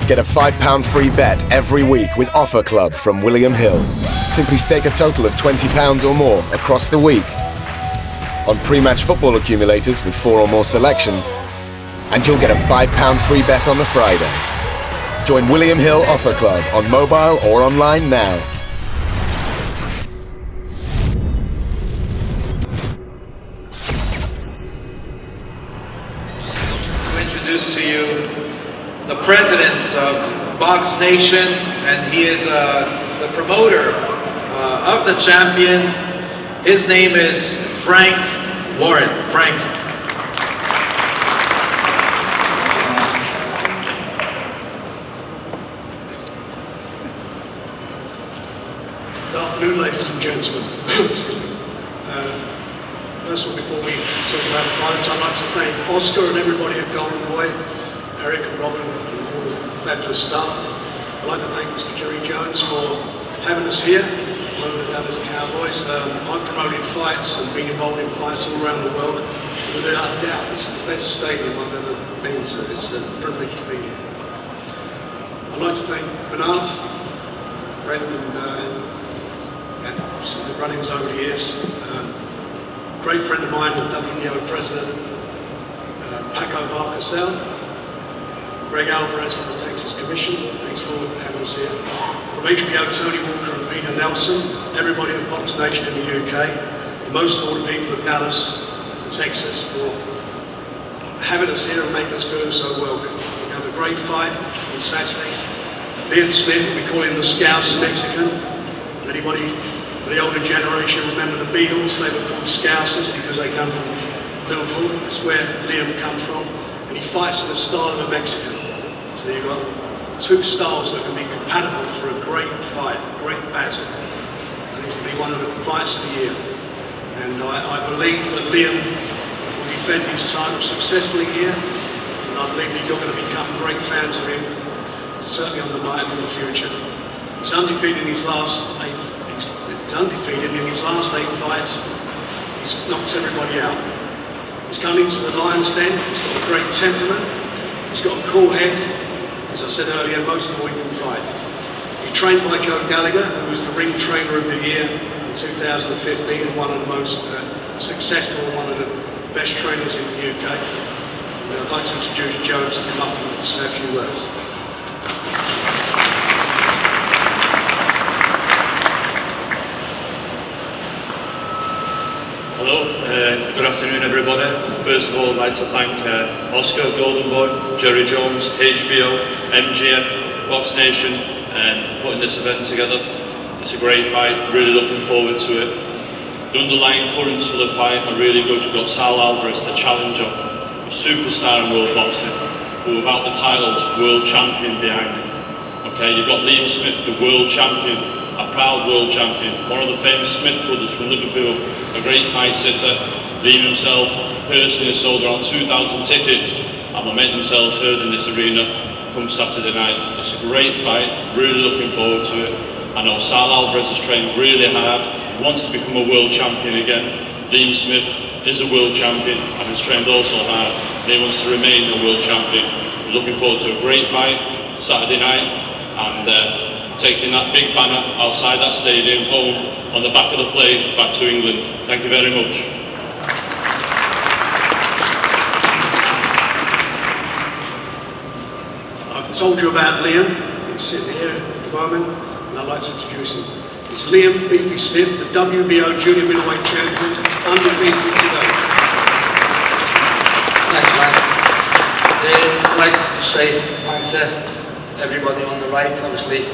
Get a £5 free bet every week with Offer Club from William Hill. Simply stake a total of £20 or more across the week on pre-match football accumulators with 4 or more selections, and you'll get a £5 free bet on the Friday. Join William Hill Offer Club on mobile or online now. To introduce to you the president of BoxNation, and he is the promoter of the champion. His name is Frank Warren. Frank. Good afternoon, ladies and gentlemen. First of all, before we talk about the finals, I'd like to thank Oscar and everybody at Golden Boy, Eric and Robin and all the fabulous staff. I'd like to thank Mr. Jerry Jones for having us here, home of the Dallas Cowboys. I've promoted fights and been involved in fights all around the world. Without doubt, this is the best stadium I've ever been to. It's a privilege to be here. I'd like to thank Bernard, friend and some of the runnings over the years. Great friend of mine, the WBO president, Paco Varcasel, Greg Alvarez from the Texas Commission, thanks for having us here. From HBO, Tony Walker and Peter Nelson, everybody at BoxNation in the UK, and most of all the people of Dallas and Texas for having us here and making us feel so welcome. We have a great fight on Saturday. Liam Smith, we call him the Scouse Mexican. Anybody the older generation remember the Beatles? They were called Scousers because they come from Liverpool. That's where Liam comes from, and he fights in the style of a Mexican. So you've got two styles that can be compatible for a great fight, a great battle, and he's going to be one of the fights of the year. And I believe that Liam will defend his title successfully here, and I believe that you're going to become great fans of him, certainly on the night in the future. He's undefeated in his last 8 fights. He's knocked everybody out. He's come into the Lion's Den. He's got a great temperament. He's got a cool head. As I said earlier, most of all he can fight. He trained by Joe Gallagher, who was the ring trainer of the year in 2015 and one of the most successful, one of the best trainers in the UK. And I'd like to introduce Joe to come up and say a few words. Hello, good afternoon everybody. First of all, I'd like to thank Oscar, Golden Boy, Jerry Jones, HBO, MGM, BoxNation for putting this event together. It's a great fight, really looking forward to it. The underlying currents for the fight are really good. You've got SAUL Alvarez, the challenger, a superstar in world boxing, but without the titles, world champion behind him. Okay, you've got Liam Smith, the world champion, a proud world champion, one of the famous Smith brothers from Liverpool, a great fight sitter. Liam himself personally has sold around 2,000 tickets and they'll make themselves heard in this arena come Saturday night. It's a great fight, really looking forward to it. I know SAUL Alvarez has trained really hard, wants to become a world champion again. Liam Smith is a world champion and has trained also hard, and he wants to remain a world champion. We're looking forward to a great fight Saturday night, and taking that big banner outside that stadium home on the back of the plane back to England. Thank you very much. I've told you about Liam. He's sitting here at the moment, and I'd like to introduce him. It's Liam "Beefy" Smith, the WBO junior middleweight champion, undefeated today. Thanks, man. I'd like to say thanks to everybody on the right, obviously.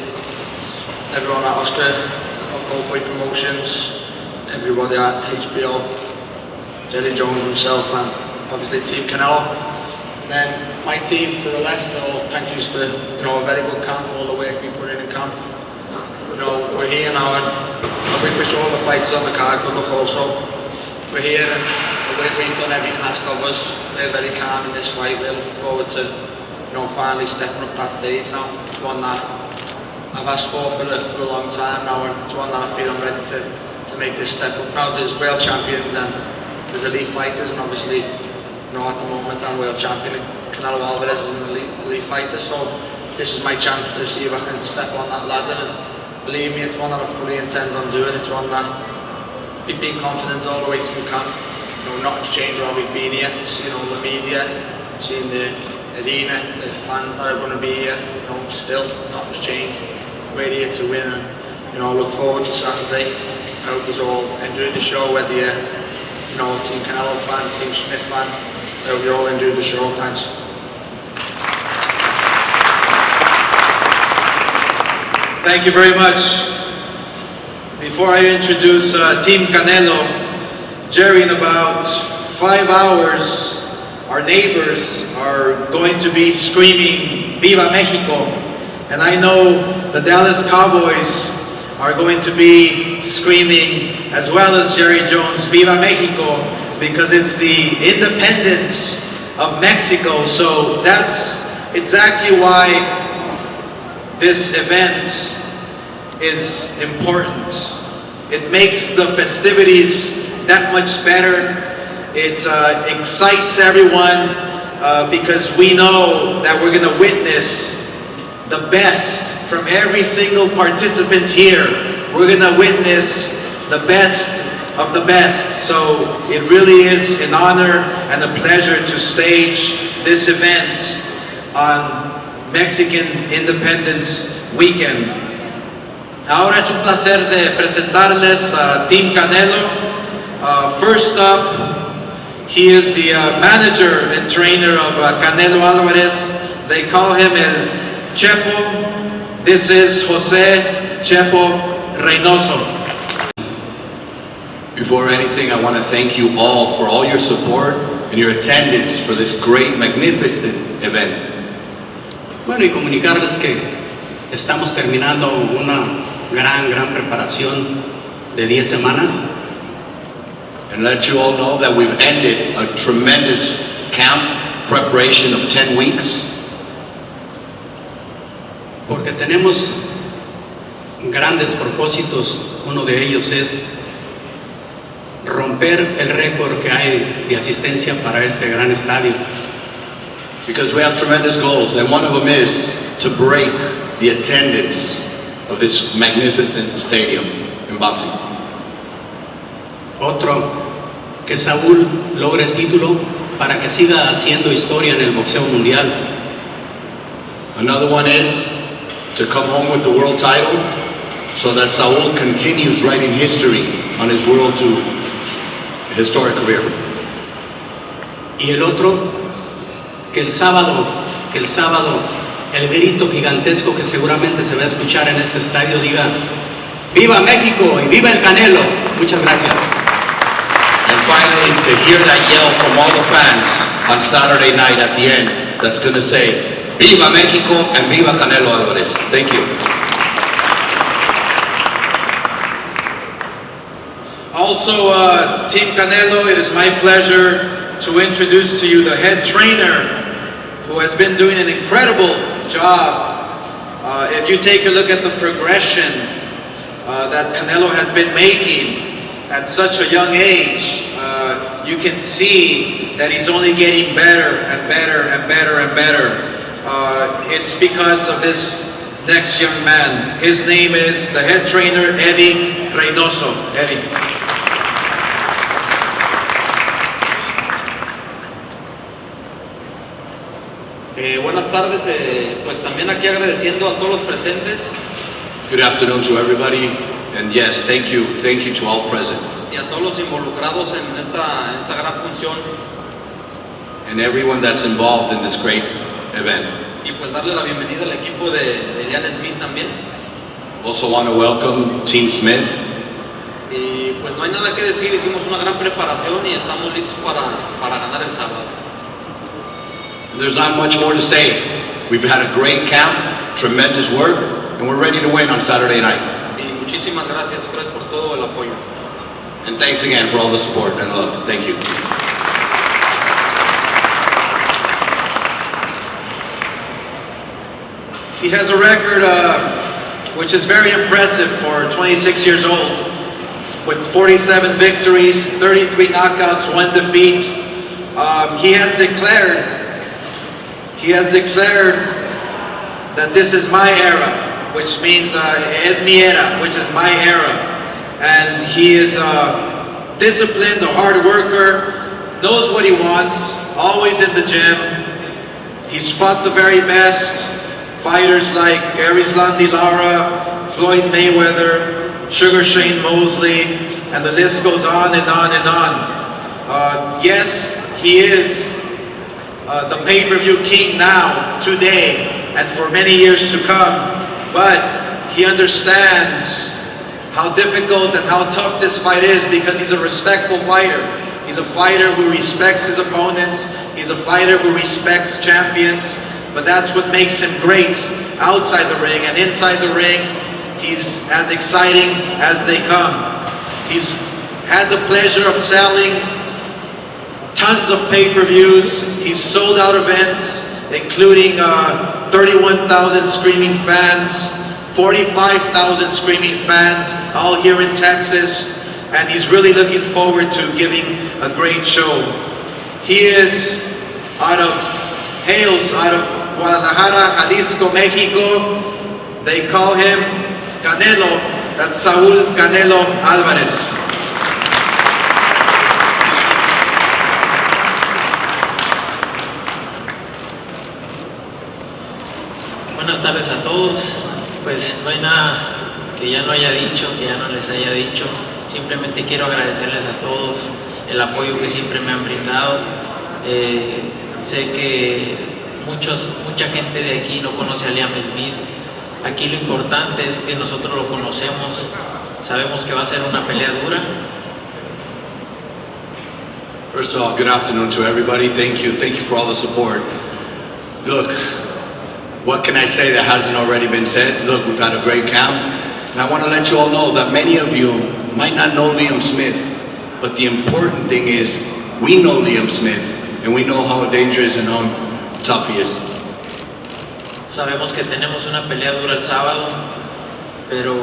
Everyone at Oscar, Boy Promotions, everybody at HBO, Jerry Jones himself, and obviously Team Canelo. And then my team to the left, thank you for a very good camp, all the work we put in camp. We're here now, and we wish all the fighters on the card good luck also. We're here, and we've done everything asked of us. We're very calm in this fight. We're looking forward to finally stepping up that stage now. It's one that I've asked for a long time now, and it's one that I feel I'm ready to make this step up. Now there's world champions and there's elite fighters, and obviously at the moment I'm world champion. Canelo Alvarez is an elite fighter, so this is my chance to see if I can step on that ladder, and believe me, it's one that I fully intend on doing. It's one that we've been confident all the way through camp. You know, nothing's changed while we've been here. Seeing all the media, seeing the arena, the fans that are going to be here. You know, still nothing's changed. We're here to win, and you know, I look forward to Saturday. I hope you all enjoyed the show, whether you're, you know, Team Canelo fan, Team Smith fan. I hope you all enjoyed the show. Thanks. Thank you very much. Before I introduce Team Canelo, Jerry, in about 5 hours, our neighbors are going to be screaming Viva Mexico. And I know the Dallas Cowboys are going to be screaming, as well as Jerry Jones, Viva Mexico, because it's the independence of Mexico. So that's exactly why this event is important. It makes the festivities that much better. It excites everyone because we know that we're going to witness the best from every single participant here. We're going to witness the best of the best. So it really is an honor and a pleasure to stage this event on Mexican Independence Weekend. Ahora es un placer de presentarles a Team Canelo. First up, he is the manager and trainer of Canelo Alvarez. They call him El Chepo. This is Jose Chepo Reynoso. Before anything, I want to thank you all for all your support and your attendance for this great, magnificent event. Bueno, y comunicarles que estamos terminando una gran preparación de 10 semanas. And let you all know that we've ended a tremendous camp preparation of 10 weeks. Porque tenemos grandes propósitos. Uno de ellos es romper el récord que hay de asistencia para este gran estadio. Because we have tremendous goals, and one of them is to break the attendance of this magnificent stadium in boxing. Otro, que Saúl logre el título para que siga haciendo historia en el boxeo mundial. Another one is to come home with the world title so that Saul continues writing history on his world to historic career. Y el otro, que el sábado, el grito gigantesco que seguramente se va a escuchar en este estadio diga ¡Viva México y viva el Canelo! Muchas gracias. And finally, to hear that yell from all the fans on Saturday night at the end, that's going to say ¡Viva México and viva Canelo Alvarez! Thank you. Also, Team Canelo, it is my pleasure to introduce to you the head trainer who has been doing an incredible job. If you take a look at the progression that Canelo has been making at such a young age, you can see that he's only getting better and better and better and better. It's because of this next young man. His name is the head trainer, Eddie Reynoso. Eddie. Buenas tardes, pues también aquí agradeciendo a todos los presentes. Good afternoon to everybody, and yes, thank you to all present. Y a todos los involucrados en esta gran función. And everyone that's involved in this great event. Y pues darle la bienvenida al equipo de CANELO-SMITH también. Also want to welcome Team Smith. Y pues no hay nada que decir, hicimos una gran preparación y estamos listos para ganar el sábado. There's not much more to say. We've had a great camp, tremendous work, and we're ready to win on Saturday night. Y muchísimas gracias otra vez por todo el apoyo. And thanks again for all the support and love. Thank you. He has a record which is very impressive for 26 years old, with 47 victories, 33 knockouts, 1 defeat. He has declared that this is my era, which means es mi era, which is my era. And he is disciplined, a hard worker, knows what he wants, always in the gym. He's fought the very best fighters like Erislandy Lara, Floyd Mayweather, Sugar Shane Mosley, and the list goes on and on and on. Yes, he is the pay-per-view king now, today, and for many years to come, but he understands how difficult and how tough this fight is because he's a respectful fighter. He's a fighter who respects his opponents. He's a fighter who respects champions, but that's what makes him great outside the ring, and inside the ring, he's as exciting as they come. He's had the pleasure of selling tons of pay-per-views. He's sold out events, including 31,000 screaming fans, 45,000 screaming fans, all here in Texas, and he's really looking forward to giving a great show. He hails out of Guadalajara, Jalisco, Mexico. They call him Canelo, that's Saul Canelo Alvarez. Buenas tardes a todos. Pues no hay nada que ya no haya dicho, que ya no les haya dicho. Simplemente quiero agradecerles a todos el apoyo que siempre me han brindado. Sé que mucha gente de aquí no conoce a Liam Smith. Aquí lo importante es que nosotros lo conocemos. Sabemos que va a ser una pelea dura. First of all, good afternoon to everybody. Thank you for all the support. Look, what can I say that hasn't already been said? Look, we've had a great camp, and I want to let you all know that many of you might not know Liam Smith, but the important thing is we know Liam Smith, and we know how dangerous and how tough he is. Sabemos que tenemos una pelea dura el sábado, pero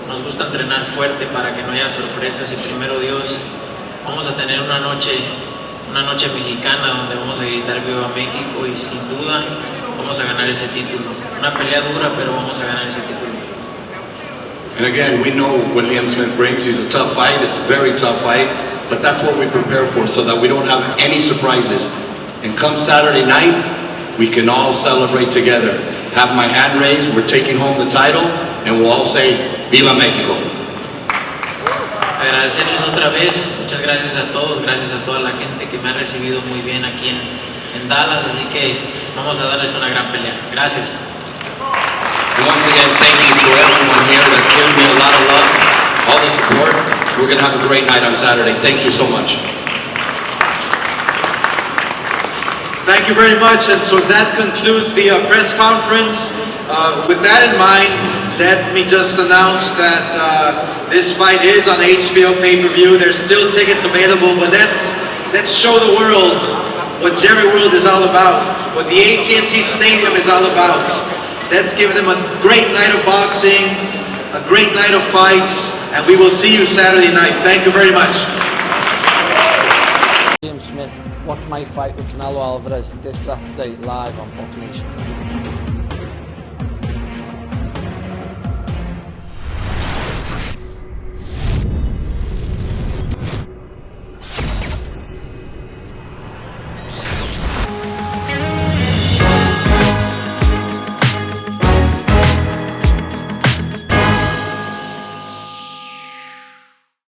nos gusta entrenar fuerte para que no haya sorpresas y primero Dios, vamos a tener una noche mexicana donde vamos a gritar Viva México y sin duda vamos a ganar ese título. Una pelea dura, pero vamos a ganar ese título. And again, we know what Liam Smith brings. He's a tough fight, it's a very tough fight, but that's what we prepare for so that we don't have any surprises. And come Saturday night, we can all celebrate together. Have my hand raised, we're taking home the title, and we'll all say, Viva México. Agradecerles otra vez, muchas gracias a todos, gracias a toda la gente que me ha recibido muy bien aquí en Dallas, así que vamos a darles una gran pelea. Gracias. And once again, thank you to everyone here that's given me a lot of love, all the support. We're going to have a great night on Saturday. Thank you so much. Thank you very much, and so that concludes the press conference. With that in mind, let me just announce that this fight is on HBO pay-per-view. There's still tickets available, but let's show the world what Jerry World is all about, what the AT&T Stadium is all about. Let's give them a great night of boxing, a great night of fights, and we will see you Saturday night. Thank you very much. Liam Smith, watch my fight with Canelo Alvarez this Saturday live on BoxNation.